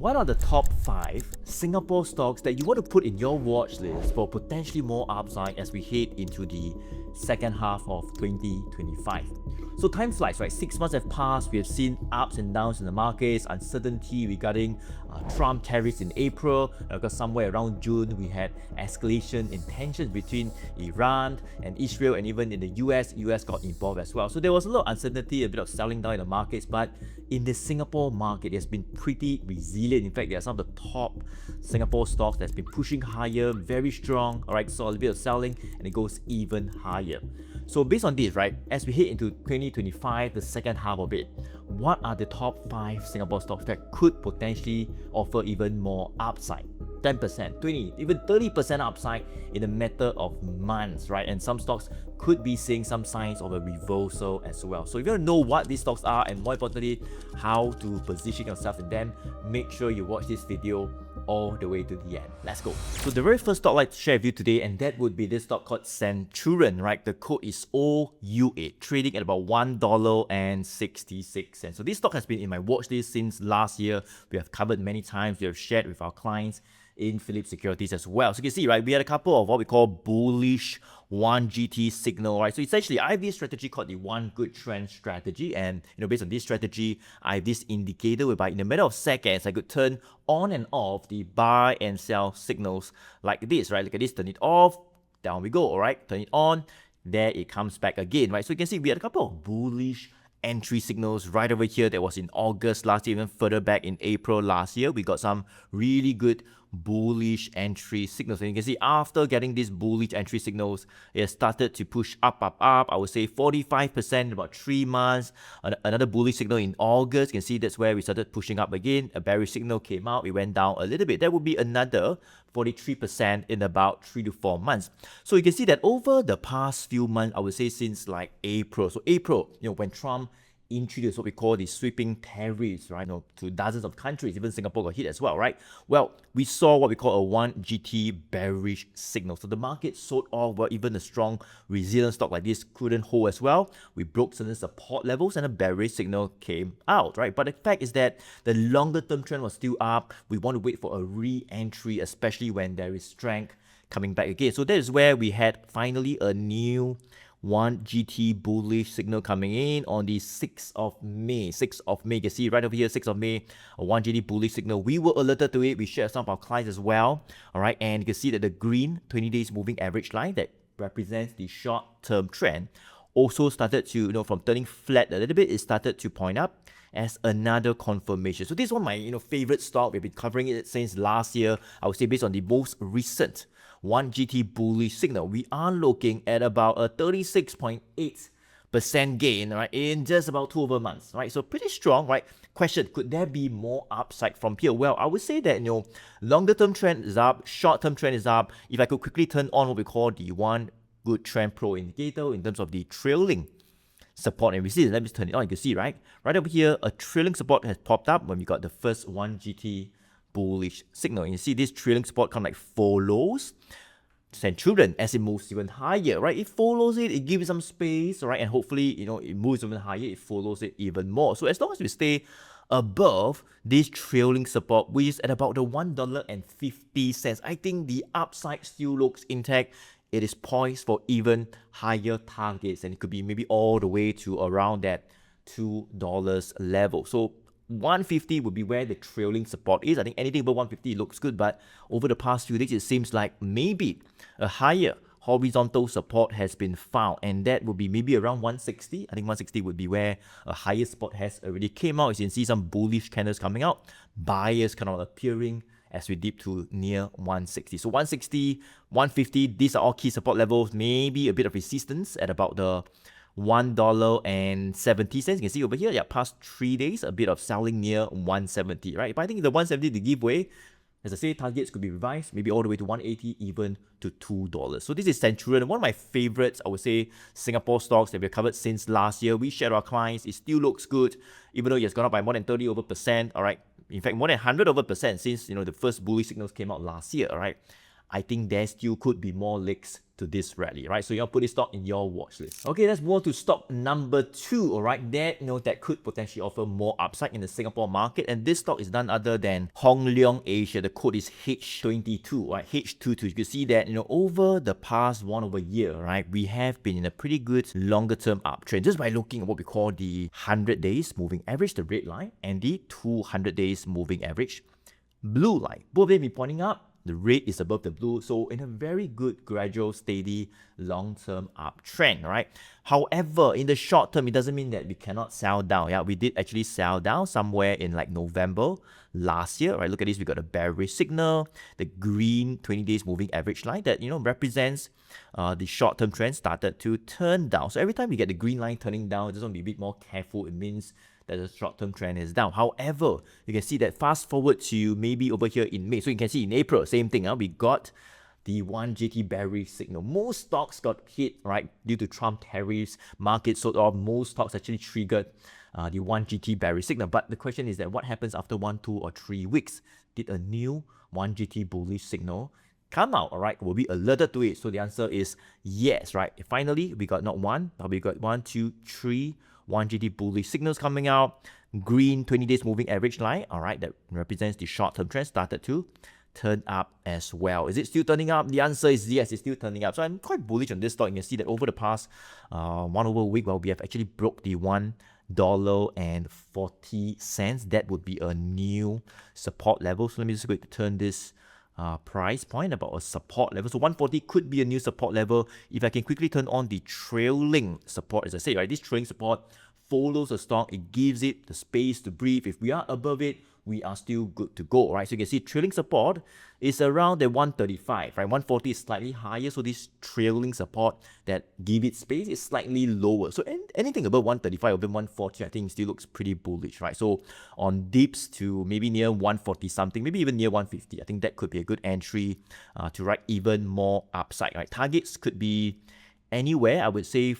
What are the top 5 Singapore stocks that you want to put in your watch list for potentially more upside as we head into the second half of 2025? So time flies, right? 6 months have passed. We have seen ups and downs in the markets, uncertainty regarding Trump tariffs in April, because somewhere around June we had escalation in tensions between Iran and Israel, and even in the US got involved as well. So there was a lot of uncertainty, a bit of selling down in the markets, but in the Singapore market, it has been pretty resilient. In fact, there are some of the top Singapore stocks that's been pushing higher, very strong. All right, so a little bit of selling, and it goes even higher. So based on this, right, as we head into 2025, the second half of it, what are the top 5 Singapore stocks that could potentially offer even more upside? 10%, 20, even 30% upside in a matter of months, right? And some stocks could be seeing some signs of a reversal as well. So if you want to know what these stocks are and more importantly, how to position yourself in them, make sure you watch this video all the way to the end. Let's go. So the very first stock I'd like to share with you today, and that would be this stock called Centurion, right? The code is OUA, trading at about $1.66. So this stock has been in my watch list since last year. We have covered many times. We have shared with our clients in Philip Securities as well. So you can see, right, we had a couple of what we call bullish 1GT signal, right? So essentially, I have this strategy called the one good trend strategy, and based on this strategy, I have this indicator whereby in a matter of seconds, I could turn on and off the buy and sell signals like this, right? Look at this, turn it off, down we go, all right? Turn it on, there it comes back again, right? So you can see we had a couple of bullish entry signals right over here. That was in August last year, even further back in April last year. We got some really good bullish entry signals. And you can see after getting these bullish entry signals, it started to push up. I would say 45% in about 3 months. Another bullish signal in August. You can see that's where we started pushing up again. A bearish signal came out. It went down a little bit. That would be another 43% in about 3 to 4 months. So you can see that over the past few months, I would say since like April. So April, when Trump introduced what we call the sweeping tariffs, right? To dozens of countries, even Singapore got hit as well, right? Well, we saw what we call a 1GT bearish signal. So the market sold off, well, even a strong resilient stock like this couldn't hold as well. We broke certain support levels and a bearish signal came out, right? But the fact is that the longer term trend was still up. We want to wait for a re-entry, especially when there is strength coming back again. So that is where we had finally a new 1GT bullish signal coming in on the 6th of May. 6th of May, you can see right over here, 6th of May, a 1GT bullish signal. We were alerted to it. We shared some of our clients as well. All right, and you can see that the green 20 days moving average line that represents the short-term trend also started to, from turning flat a little bit, it started to point up as another confirmation. So this is one of my, favorite stock. We've been covering it since last year. I would say based on the most recent 1GT bullish signal, we are looking at about a 36.8% gain, right, in just about 2 over months, right? So pretty strong, right? Question, could there be more upside from here? Well, I would say that, longer term trend is up, short term trend is up. If I could quickly turn on what we call the one good trend pro indicator in terms of the trailing support and resistance, let me turn it on. You can see, right over here, a trailing support has popped up when we got the first 1GT bullish signal. You see this trailing support kind of like follows Centurion as it moves even higher, right? It follows it, it gives it some space, right? And hopefully, it moves even higher, it follows it even more. So as long as we stay above this trailing support, which is at about the $1.50, I think the upside still looks intact. It is poised for even higher targets, and it could be maybe all the way to around that $2 level. So 150 would be where the trailing support is. I think anything above 150 looks good, but over the past few days, it seems like maybe a higher horizontal support has been found, and that would be maybe around 160. I think 160 would be where a higher support has already came out. As you can see, some bullish candles coming out, buyers kind of appearing as we dip to near 160. So 160, 150, these are all key support levels, maybe a bit of resistance at about the $1.70. You can see over here, past 3 days, a bit of selling near 170, right? But I think the 170, the giveaway, as I say, targets could be revised, maybe all the way to 180, even to $2. So this is Centurion, one of my favorites, I would say, Singapore stocks that we've covered since last year. We shared our clients, it still looks good, even though it has gone up by more than 30%, all right? In fact, more than 100% since, the first bullish signals came out last year, all right? I think there still could be more legs to this rally, right? So you'll put this stock in your watch list. Okay, let's move on to stock number 2, all right? That could potentially offer more upside in the Singapore market, and this stock is none other than Leong Asia. The code is H22, right? H22. You can see that, over the past 1 over year, right, we have been in a pretty good longer term uptrend just by looking at what we call the 100 days moving average, the red line, and the 200 days moving average, blue line. Both of them be pointing up. The red is above the blue, so in a very good, gradual, steady, long-term uptrend, right? However, in the short term, it doesn't mean that we cannot sell down. Yeah, we did actually sell down somewhere in like November last year, right? Look at this, we got a bearish signal, the green 20 days moving average line that, represents the short-term trend started to turn down. So every time we get the green line turning down, just want to be a bit more careful. It means that the short-term trend is down. However, you can see that fast forward to maybe over here in May. So you can see in April, same thing. We got the 1GT bearish signal. Most stocks got hit, right, due to Trump tariffs. Markets sold off. Most stocks actually triggered the 1GT bearish signal. But the question is that what happens after 1, 2, or 3 weeks? Did a new 1GT bullish signal come out, all right? Will be alerted to it? So the answer is yes, right? Finally, we got not one, but we got 1, 2, 3 1GT bullish signals coming out. Green 20 days moving average line, all right, that represents the short-term trend, started to turn up as well. Is it still turning up? The answer is yes, it's still turning up. So I'm quite bullish on this stock. You can see that over the past 1 over a week, well, we have actually broke the $1.40. That would be a new support level. So let me just go to turn this price point about a support level. So 140 could be a new support level. If I can quickly turn on the trailing support, as I say, right, this trailing support follows the stock. It gives it the space to breathe. If we are above it, we are still good to go, right? So you can see trailing support is around the 135, right? 140 is slightly higher, so this trailing support that give it space is slightly lower. So anything above 135 or above 140, I think still looks pretty bullish, right? So on dips to maybe near 140 something, maybe even near 150, I think that could be a good entry to write even more upside, right? Targets could be anywhere, I would say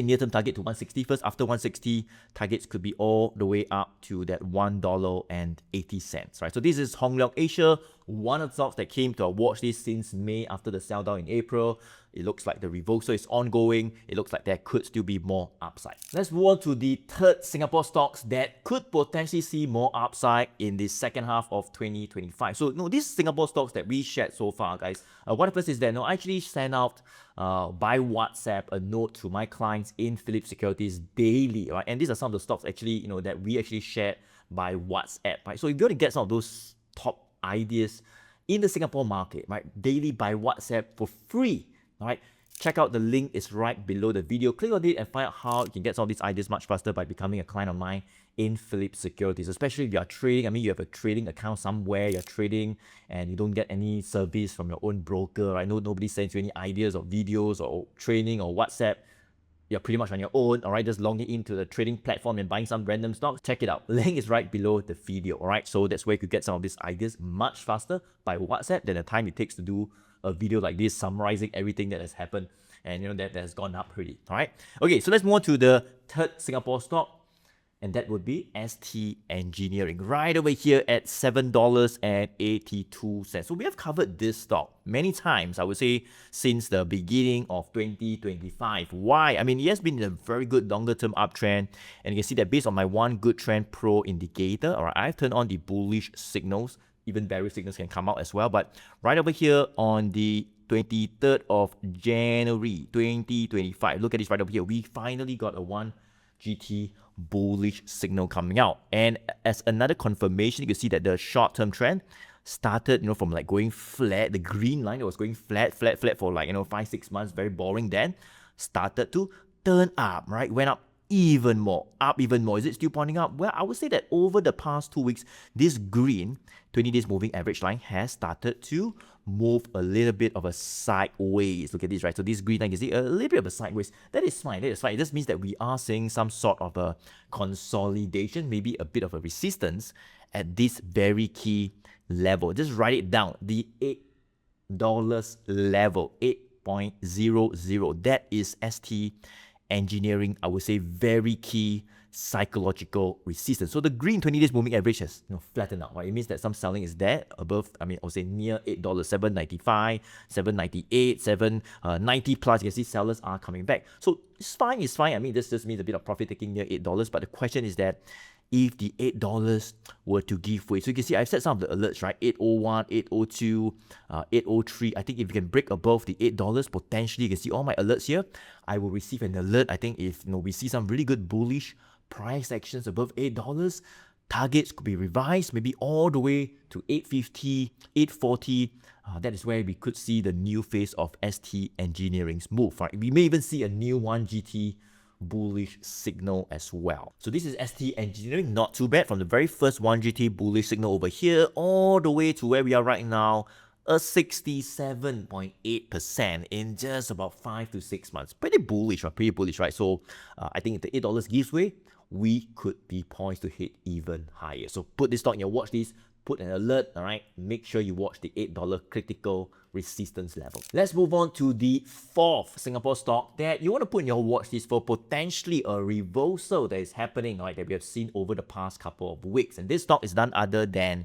near-term target to 160 first. After 160, targets could be all the way up to that $1.80, right? So this is Leong Asia, one of the stocks that came to our watch list since May after the sell down in April. It looks like the reversal is ongoing. It looks like there could still be more upside. Let's move on to the third Singapore stocks that could potentially see more upside in the second half of 2025. So, these Singapore stocks that we shared so far, guys, what happens is that, I actually send out by WhatsApp a note to my clients in Phillip Securities daily, right? And these are some of the stocks actually, that we actually shared by WhatsApp, right? So if you want to get some of those top ideas in the Singapore market, right, daily by WhatsApp for free, all right, check out the link, is right below the video. Click on it and find out how you can get some of these ideas much faster by becoming a client of mine in Phillip Securities. Especially if you are trading, you have a trading account somewhere, you're trading and you don't get any service from your own broker, right? Nobody sends you any ideas or videos or training or WhatsApp. You're pretty much on your own, all right? Just logging into the trading platform and buying some random stocks. Check it out. Link is right below the video, all right? So that's where you could get some of these ideas much faster by WhatsApp than the time it takes to do a video like this, summarizing everything that has happened and that has gone up pretty, all right? Okay, so let's move on to the third Singapore stock, and that would be ST Engineering, right over here at $7.82. So we have covered this stock many times, I would say, since the beginning of 2025. Why? It has been a very good longer-term uptrend, and you can see that based on my One Good Trend Pro indicator, all right, I've turned on the bullish signals. Even bearish signals can come out as well, but right over here on the 23rd of January 2025, look at this right over here. We finally got a 1GT bullish signal coming out, and as another confirmation, you can see that the short-term trend started from like going flat. The green line that was going flat for like 5-6 months, very boring, then started to turn up, right? Went up even more. Is it still pointing up? Well, I would say that over the past 2 weeks, this green 20 days moving average line has started to move a little bit of a sideways. Look at this, right? So this green line, you see a little bit of a sideways. That is fine. It just means that we are seeing some sort of a consolidation, maybe a bit of a resistance at this very key level. Just write it down. The $8 level, 8.00. That is ST Engineering, I would say, very key psychological resistance. So the green 20 days moving average has flattened out, right? It means that some selling is there above, I would say near $8, $7.95, $7.98, $7.90 plus. You can see sellers are coming back. So it's fine. This just means a bit of profit taking near $8. But the question is that if the $8 were to give way. So you can see I've set some of the alerts, right? 801, 802, 803. I think if you can break above the $8, potentially you can see all my alerts here. I will receive an alert. I think if we see some really good bullish price actions above $8, targets could be revised maybe all the way to 850, 840. That is where we could see the new phase of ST Engineering's move, right? We may even see a new 1GT bullish signal as well. So this is ST Engineering, not too bad, from the very first 1GT bullish signal over here all the way to where we are right now, a 67.8% in just about 5 to 6 months. Pretty bullish, right? So I think if the $8 gives way, we could be poised to hit even higher. So put this stock in your watch list, put an alert, all right? Make sure you watch the $8 critical resistance level. Let's move on to the fourth Singapore stock that you want to put in your watch list for potentially a reversal that is happening, right, that we have seen over the past couple of weeks. And this stock is none other than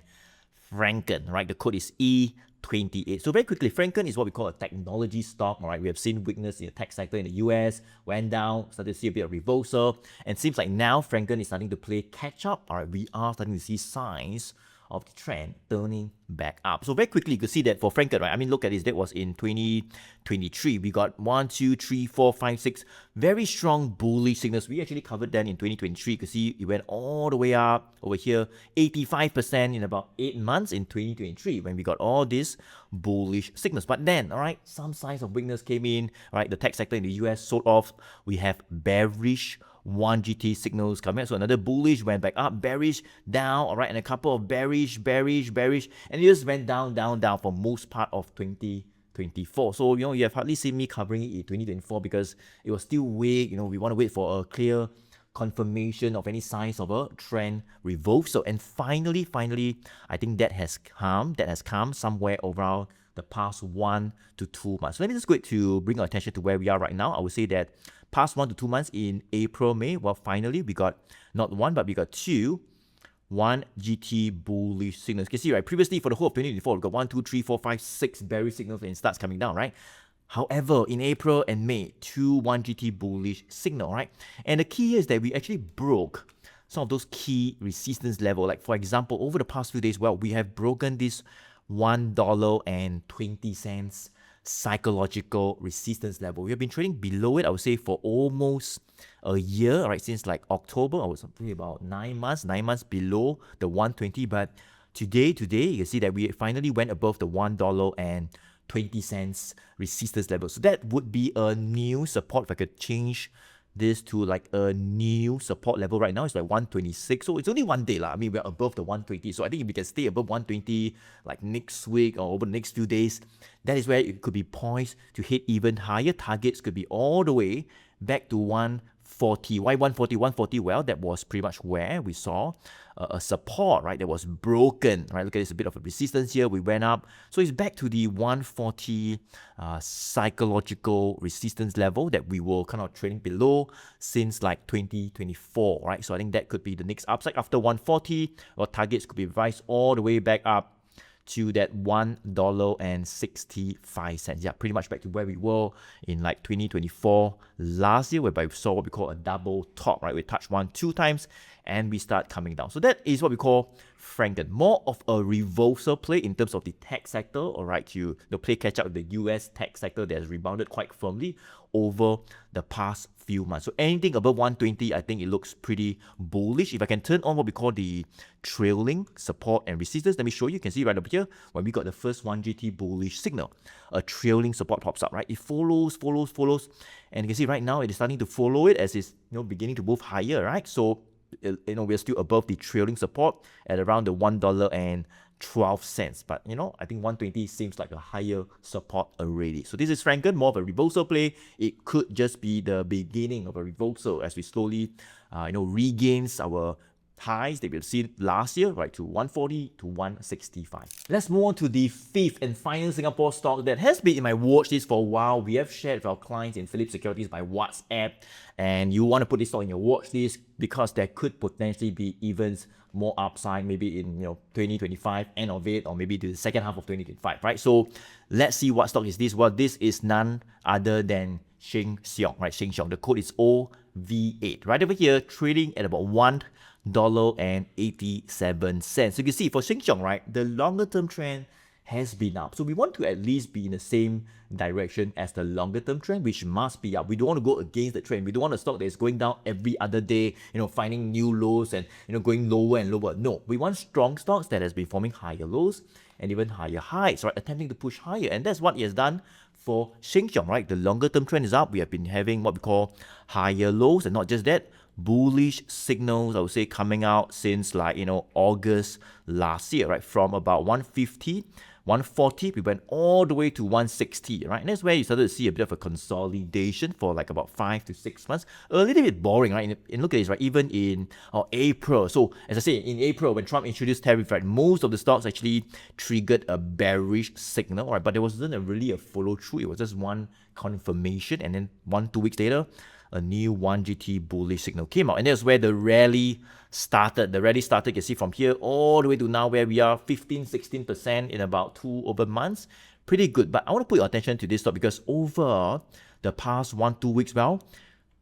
Franken, right? The code is E28. So very quickly, Franken is what we call a technology stock, all right? We have seen weakness in the tech sector in the US, went down, started to see a bit of reversal, and seems like now Franken is starting to play catch up, all right? We are starting to see signs of the trend turning back up. So very quickly, you could see that for Franken, right? Look at this. That was in 2023. We got 1, 2, 3, 4, 5, 6 very strong bullish signals. We actually covered that in 2023. You could see it went all the way up over here, 85% in about 8 months in 2023 when we got all these bullish signals. But then, all right, some signs of weakness came in, right? The tech sector in the US sold off. We have bearish 1GT signals coming out. So another bullish went back up, bearish, down, all right, and a couple of bearish, and it just went down for most part of 2024. So, you have hardly seen me covering it in 2024 because it was still weak. We want to wait for a clear confirmation of any signs of a trend reversal. And finally, I think that has come somewhere around the past 1 to 2 months. So let me just go to bring our attention to where we are right now. I would say that past 1 to 2 months in April, May, well, finally, we got not one, but we got two 1GT bullish signals. You can see, right, previously for the whole of 2024, we got 1, 2, 3, 4, 5, 6 bearish signals and it starts coming down, right? However, in April and May, two 1GT bullish signal, right? And the key here is that we actually broke some of those key resistance level. Like, for example, over the past few days, well, we have broken this $1.20 psychological resistance level. We have been trading below it, I would say, for almost a year, right? Since like October, I was something about 9 months below the 120. But today, you can see that we finally went above the $1.20 resistance level. So that would be a new support. If I could change this to like a new support level right now, it's like 126. So it's only 1 day. We're above the 120. So I think if we can stay above 120 like next week or over the next few days, that is where it could be poised to hit even higher targets. Could be all the way back to 140. Why 140? 140, well, that was pretty much where we saw a support, right? That was broken, right? Look at this, a bit of a resistance here. We went up. So it's back to the 140 psychological resistance level that we were kind of trading below since like 2024, right? So I think that could be the next upside. After 140, our targets could be revised all the way back up to that $1.65. Yeah, pretty much back to where we were in like 2024 last year, whereby we saw what we call a double top, right? We touched 1, 2 times and we start coming down. So that is what we call Franken. More of a reversal play in terms of the tech sector, all right, to play catch up with the US tech sector that has rebounded quite firmly over the past few months. So anything above 120, I think it looks pretty bullish. If I can turn on what we call the trailing support and resistance, let me show you. You can see right up here when we got the first 1GT bullish signal, a trailing support pops up, right? It follows, and you can see right now it is starting to follow it as it's beginning to move higher, right? So we're still above the trailing support at around the $1.12. But I think 120 seems like a higher support already. So this is Franken, more of a reversal play. It could just be the beginning of a reversal as we slowly regains our highs that we've seen last year, right, to 140 to 165. Let's move on to the fifth and final Singapore stock that has been in my watch list for a while. We have shared with our clients in Philips Securities by WhatsApp, and you want to put this stock in your watch list because there could potentially be even more upside, maybe in 2025 end of it, or maybe the second half of 2025, right? So let's see what stock is this. Well, this is none other than Centurion, right? Centurion. The code is OV8. Right over here, trading at about $1.87. So you can see for Centurion, right, the longer term trend has been up. So we want to at least be in the same direction as the longer term trend, which must be up. We don't want to go against the trend. We don't want a stock that is going down every other day, finding new lows and going lower and lower. No, we want strong stocks that has been forming higher lows and even higher highs, right? Attempting to push higher. And that's what it has done for Centurion, right? The longer term trend is up. We have been having what we call higher lows, and not just that, bullish signals, I would say, coming out since August last year, right? From about 150, 140, we went all the way to 160, right? And that's where you started to see a bit of a consolidation for like about 5 to 6 months. A little bit boring, right? And look at this, right? Even in April. So as I say, in April, when Trump introduced tariff, right, most of the stocks actually triggered a bearish signal, right? But there wasn't really a follow through. It was just one confirmation, and then 1-2 weeks later, a new 1GT bullish signal came out. And that's where the rally started. The rally started, you can see, from here all the way to now where we are 15-16% in about 2 over months. Pretty good. But I want to put your attention to this stock because over the past 1-2 weeks, well,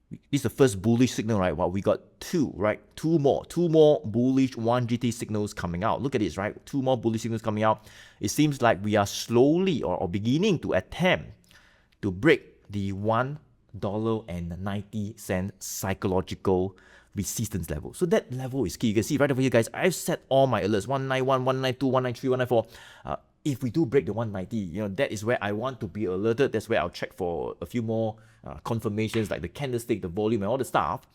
this is the first bullish signal, right? Well, we got two, right? Two more bullish 1GT signals coming out. Look at this, right? 2 more bullish signals coming out. It seems like we are slowly or beginning to attempt to break the $1.90 psychological resistance level. So that level is key. You can see right over here, guys, I've set all my alerts: 191, 192, 193, 194. If we do break the 190, that is where I want to be alerted. That's where I'll check for a few more confirmations, like the candlestick, the volume, and all the stuff.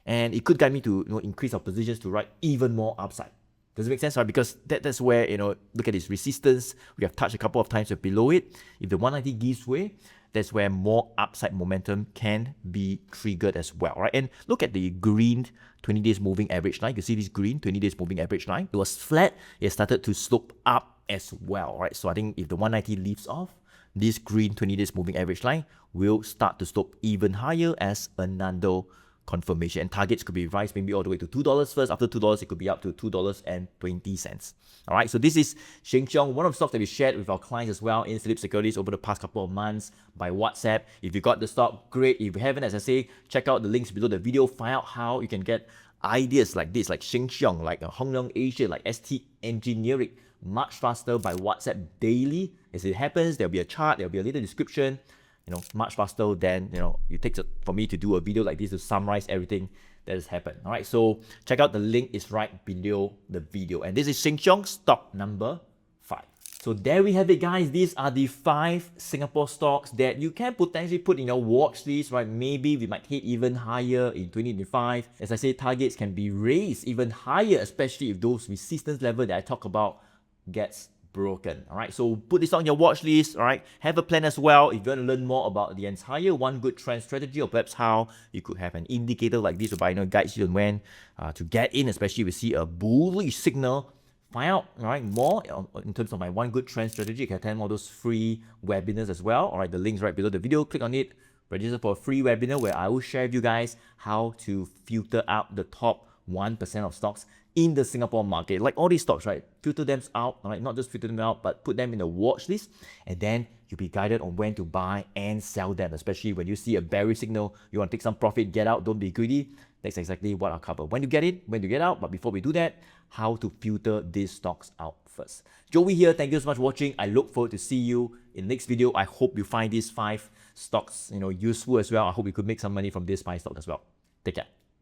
And it could guide me to increase our positions to write even more upside. Does it make sense, right? Because that's where, look at this resistance. We have touched a couple of times below it. If the 190 gives way, that's where more upside momentum can be triggered as well, right? And look at the green 20 days moving average line. You can see this green 20 days moving average line. It was flat. It started to slope up as well, right? So I think if the 190 leaves off, this green 20 days moving average line will start to slope even higher as another confirmation. And targets could be revised maybe all the way to $2 first. After $2, it could be up to $2.20. All right, so this is Centurion, one of the stocks that we shared with our clients as well in Philips Securities over the past couple of months by WhatsApp. If you got the stock, great. If you haven't, as I say, check out the links below the video. Find out how you can get ideas like this, like Centurion, like Leong Asia, like ST Engineering, much faster by WhatsApp daily. As it happens, there'll be a chart, there'll be a little description, much faster than, it takes for me to do a video like this to summarize everything that has happened. All right, so check out the link is right below the video. And this is Centurion stock number 5. So there we have it, guys. These are the 5 Singapore stocks that you can potentially put in your watch list, right? Maybe we might hit even higher in 2025. As I say, targets can be raised even higher, especially if those resistance level that I talk about gets broken. All right, so put this on your watch list. All right, have a plan as well if you want to learn more about the entire one good trend strategy, or perhaps how you could have an indicator like this whereby guides you on when to get in, especially if you see a bullish signal. Find out more in terms of my one good trend strategy. You can attend all those free webinars as well. All right, the link's right below the video. Click on it, register for a free webinar where I will share with you guys how to filter out the top 1% of stocks in the Singapore market. Like all these stocks, right? Filter them out, right? Not just filter them out, but put them in a watch list, and then you'll be guided on when to buy and sell them, especially when you see a bearish signal, you want to take some profit, get out, don't be greedy. That's exactly what I'll cover. When you get in, when you get out, but before we do that, how to filter these stocks out first. Joey here, thank you so much for watching. I look forward to see you in the next video. I hope you find these 5 stocks, useful as well. I hope you could make some money from these 5 stocks as well. Take care.